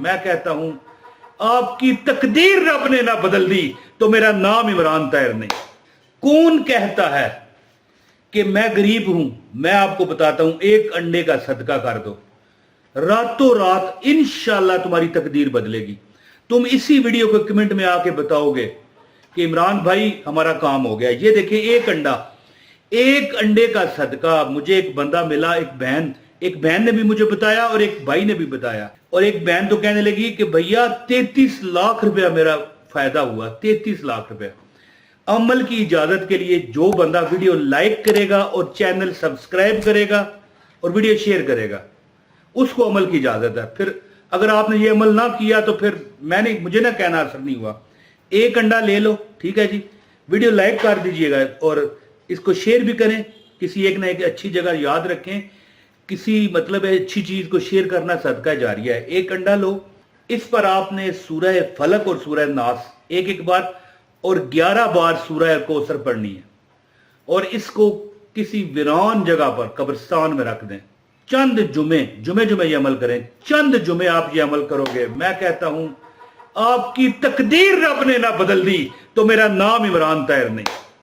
मैं कहता हूं आपकी तकदीर रब ने ना बदल दी तो मेरा नाम इमरान ताहिर नहीं। कौन कहता है कि मैं गरीब हूं? मैं आपको बताता हूं, एक अंडे का सदका कर दो, रातों रात इंशाल्लाह तुम्हारी तकदीर बदलेगी। तुम इसी वीडियो को कमेंट में आके बताओगे कि इमरान भाई हमारा काम हो गया। ये देखिए, एक अंडे का सदका। मुझे एक बंदा मिला, एक बहन ने भी मुझे बताया और एक भाई ने भी बताया। और एक बहन तो कहने लगी कि भैया 33 लाख रुपया मेरा फायदा हुआ, 33 लाख रुपया। अमल की इजाजत के लिए जो बंदा वीडियो लाइक करेगा और चैनल सब्सक्राइब करेगा और वीडियो शेयर करेगा, उसको अमल की इजाजत है। फिर अगर आपने ये अमल ना किया तो फिर मुझे ना कहना असर नहीं हुआ। एक अंडा ले लो, ठीक है जी, वीडियो लाइक कर दीजिएगा और इसको शेयर भी करें। किसी एक ना एक अच्छी जगह याद रखें, किसी मतलब अच्छी चीज को शेयर करना सदका जारिया है। एक अंडा लो, इस पर आपने सूरह फलक और सूरह नास एक बार और 11 बार सूरह कौसर पढ़नी है और इसको किसी वीरान जगह पर कब्रिस्तान में रख दें। चंद जुमे ये अमल करें। चंद जुमे आप ये अमल करोगे, मैं कहता हूं आपकी तकदीर रब ने ना बदल दी तो मेरा नाम इमरान ताहिर नहीं।